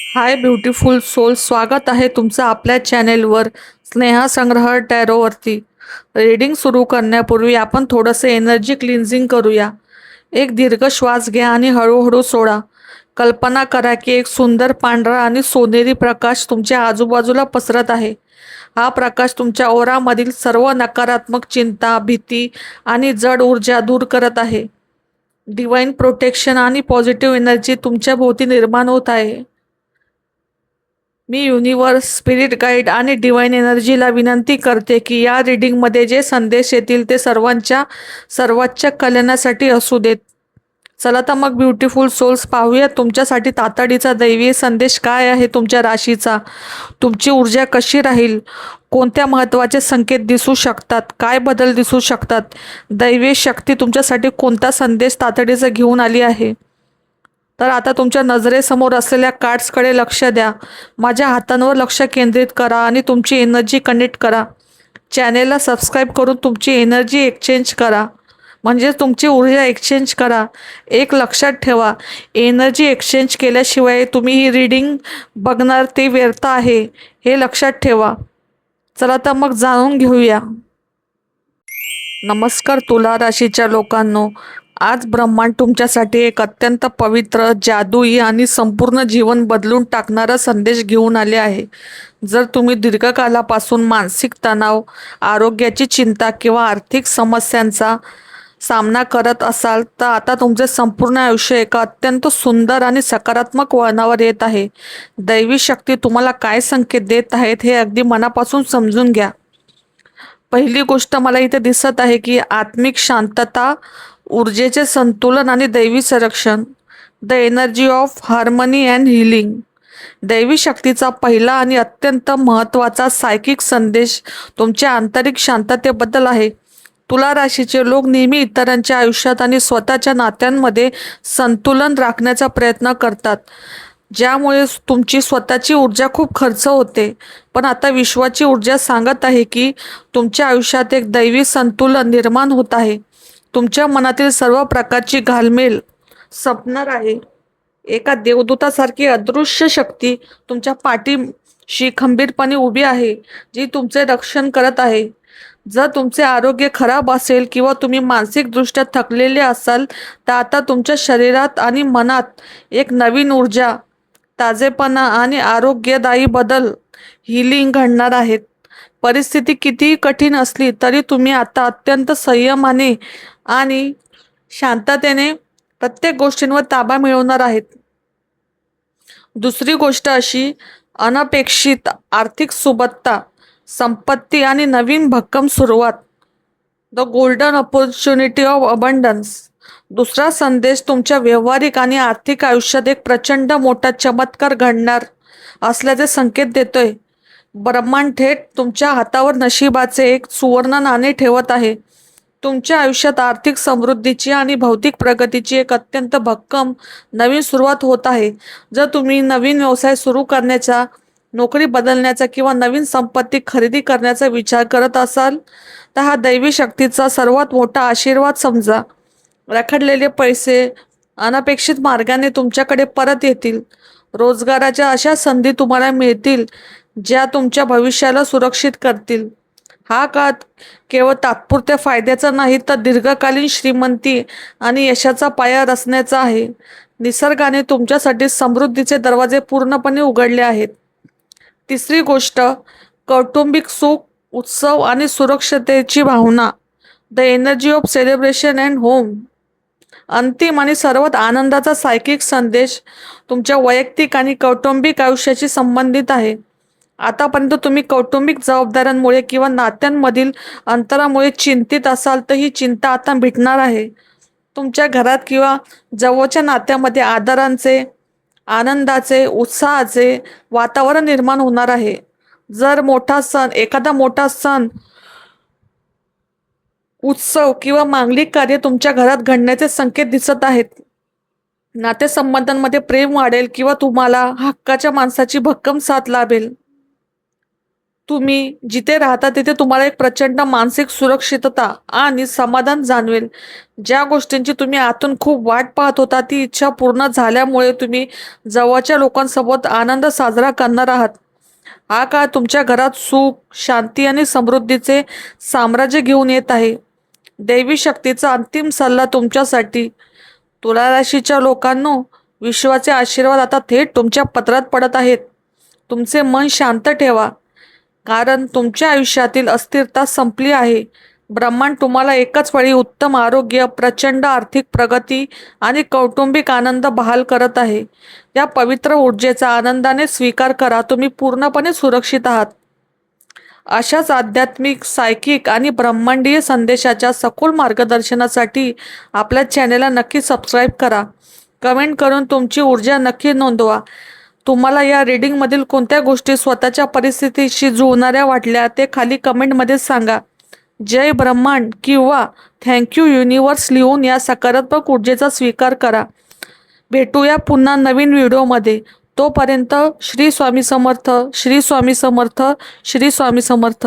हाय beautiful soul, स्वागत आहे तुमचं आपल्या चॅनेलवर स्नेहा संग्रह टॅरोवरती. रीडिंग सुरू करण्यापूर्वी आपण थोडंसं एनर्जी क्लिन्झिंग करूया. एक दीर्घ श्वास घ्या आणि हळूहळू सोडा. कल्पना करा की एक सुंदर पांढरा आणि सोनेरी प्रकाश तुमच्या आजूबाजूला पसरत आहे. हा प्रकाश तुमच्या ओरामधील सर्व नकारात्मक चिंता, भीती आणि जड ऊर्जा दूर करत आहे. डिवाइन प्रोटेक्शन आणि पॉझिटिव्ह एनर्जी तुमच्या भोवती निर्माण होत आहे. मी युनिवर्स, स्पिरिट गाईड आणि डिवाइन एनर्जीला विनंती करते की या रीडिंगमध्ये जे संदेश येतील ते सर्वांच्या सर्वोच्च कल्याणासाठी असू देत. चला तर मग ब्युटिफुल सोल्स, पाहूया तुमच्यासाठी तातडीचा दैवी संदेश काय आहे. तुमच्या राशीचा तुमची ऊर्जा कशी राहील, कोणत्या महत्त्वाचे संकेत दिसू शकतात, काय बदल दिसू शकतात, दैवी शक्ती तुमच्यासाठी कोणता संदेश तातडीचा घेऊन आली आहे. तर आता तुमच्या नजरेसमोर असलेल्या कार्ड्सकडे लक्ष द्या. माझ्या हातांवर लक्ष केंद्रित करा आणि तुमची एनर्जी कनेक्ट करा. चॅनेलला सबस्क्राईब करून तुमची एनर्जी एक्सचेंज करा, म्हणजे तुमची ऊर्जा एक्सचेंज करा. एक लक्षात ठेवा, एनर्जी एक्सचेंज केल्याशिवाय तुम्ही ही रीडिंग बघणार ते व्यर्थ आहे, हे लक्षात ठेवा. चला तर मग जाणून घेऊया. नमस्कार तुला राशीच्या लोकांनो, आज ब्रह्मांड तुमच्यासाठी एक अत्यंत पवित्र, जादुई आणि संपूर्ण जीवन बदलून टाकणारा संदेश घेऊन आले आहे. जर तुम्ही दीर्घकालापासून मानसिक तणाव, आरोग्याची चिंता किंवा आर्थिक समस्यांचा सामना करत असाल तर आता तुमचे संपूर्ण आयुष्य एका अत्यंत सुंदर आणि सकारात्मक वळणावर येत आहे. दैवी शक्ती तुम्हाला काय संकेत देत आहेत हे अगदी मनापासून समजून घ्या. पहिली गोष्ट मला इथे दिसत आहे की आत्मिक शांतता, ऊर्जेचे संतुलन आणि दैवी संरक्षण. The energy of harmony and healing. दैवी शक्तीचा पहिला आणि अत्यंत महत्त्वाचा सायकिक संदेश तुमच्या आंतरिक शांततेबद्दल आहे. तुला राशीचे लोक नेहमी इतरांच्या आयुष्यात आणि स्वतःच्या नात्यांमध्ये संतुलन राखण्याचा प्रयत्न करतात, ज्यामुळे तुमची स्वतःची ऊर्जा खूप खर्च होते. पण आता विश्वाची ऊर्जा सांगत आहे की तुमच्या आयुष्यात एक दैवी संतुलन निर्माण होत आहे. तुमच्या मनातील सर्व प्रकारची घालमेल संपणार आहे. एका देवदूतासारखी अदृश्य शक्ती तुमच्या पाठीशी खंबीरपणे उभी आहे, जी तुमचे रक्षण करत आहे. जर तुमचे आरोग्य खराब असेल किंवा तुम्ही मानसिकदृष्ट्या थकलेले असाल तर आता तुमच्या शरीरात आणि मनात एक नवीन ऊर्जा, ताजेपणा आणि आरोग्यदायी बदल, हिलिंग घडणार आहेत. परिस्थिती कितीही कठीण असली तरी तुम्ही आता अत्यंत संयमाने आणि शांततेने प्रत्येक गोष्टींवर ताबा मिळवणार आहेत. दुसरी गोष्ट अशी, अनपेक्षित आर्थिक सुबत्ता, संपत्ती आणि नवीन भक्कम सुरुवात. The golden opportunity of abundance. दुसरा संदेश तुमच्या व्यावहारिक आणि आर्थिक आयुष्यात एक प्रचंड मोठा चमत्कार घडणार असल्याचे संकेत देतोय. ब्रह्मांड थेट तुमच्या हातावर नशिबाचे एक सुवर्ण नाणे ठेवत आहे. तुमच्या आयुष्यात आर्थिक समृद्धीची आणि भौतिक प्रगतीची एक अत्यंत भक्कम नवीन सुरुवात होत आहे. जर तुम्ही नवीन व्यवसाय सुरू करण्याचा, नोकरी बदलण्याचा किंवा नवीन संपत्ती खरेदी करण्याचा विचार करत असाल तर हा दैवी शक्तीचा सर्वात मोठा आशीर्वाद समजा. रखडलेले पैसे अनपेक्षित मार्गाने तुमच्याकडे परत येतील. रोजगाराच्या अशा संधी तुम्हाला मिळतील ज्या तुमच्या भविष्याला सुरक्षित करतील. हा काळ केवळ तात्पुरत्या फायद्याचा नाही तर दीर्घकालीन श्रीमंती आणि यशाचा पाया रचण्याचा आहे. निसर्गाने तुमच्यासाठी समृद्धीचे दरवाजे पूर्णपणे उघडले आहेत. तिसरी गोष्ट, कौटुंबिक सुख, उत्सव आणि सुरक्षिततेची भावना. The energy of celebration and home. अंतिम आणि सर्वात आनंदाचा सायकिक संदेश तुमच्या वैयक्तिक आणि कौटुंबिक आयुष्याशी संबंधित आहे. आतापर्यंत तुम्ही कौटुंबिक जबाबदाऱ्यांमुळे किंवा नात्यांमधील अंतरामुळे चिंतित असाल तर ही चिंता आता मिटणार आहे. तुमच्या घरात किंवा जवळच्या नात्यामध्ये आदरांचे, आनंदाचे, उत्साहाचे वातावरण निर्माण होणार आहे. जर एखादा मोठा सण, उत्सव किंवा मांगलिक कार्य तुमच्या घरात घडण्याचे संकेत दिसत आहेत. नातेसंबंधांमध्ये प्रेम वाढेल किंवा तुम्हाला हक्काच्या माणसाची भक्कम साथ लाभेल. तुम्ही जिथे राहता तिथे तुम्हाला एक प्रचंड मानसिक सुरक्षितता आणि समाधान जाणवेल. ज्या गोष्टींची तुम्ही आतून खूप वाट पाहत होता ती इच्छा पूर्ण झाल्यामुळे तुम्ही जवळच्या लोकांसोबत आनंद साजरा करणार आहात. हा काळ तुमच्या घरात सुख, शांती आणि समृद्धीचे साम्राज्य घेऊन येत आहे. दैवी शक्तीचा अंतिम सल्ला तुमच्यासाठी. तुला राशीच्या लोकांनो, विश्वाचे आशीर्वाद आता थेट तुमच्या पत्रात पडत आहेत. तुमचे मन शांत ठेवा, कारण तुमच्या आयुष्यातील अस्थिरता संपली आहे. ब्रह्मांड तुम्हाला एकाच वेळी उत्तम आरोग्य, प्रचंड आर्थिक प्रगती आणि कौटुंबिक आनंद बहाल करत आहे. या पवित्र ऊर्जेचा आनंदाने स्वीकार करा. तुम्ही पूर्णपणे सुरक्षित आहात. अशाच आध्यात्मिक, सायकिक आणि ब्रह्मांडीय संदेशाच्या सखोल मार्गदर्शनासाठी आपल्या चॅनेलला नक्की सबस्क्राईब करा. कमेंट करून तुमची ऊर्जा नक्की नोंदवा. तुम्हाला या रीडिंगमधील कोणत्या गोष्टी स्वतःच्या परिस्थितीशी जुळणाऱ्या वाटल्या ते खाली कमेंटमध्ये सांगा. जय ब्रह्मांड किंवा थँक्यू युनिवर्स लिहून या सकारात्मक ऊर्जेचा स्वीकार करा. भेटूया पुन्हा नवीन व्हिडिओमध्ये. तोपर्यंत श्री स्वामी समर्थ, श्री स्वामी समर्थ, श्री स्वामी समर्थ.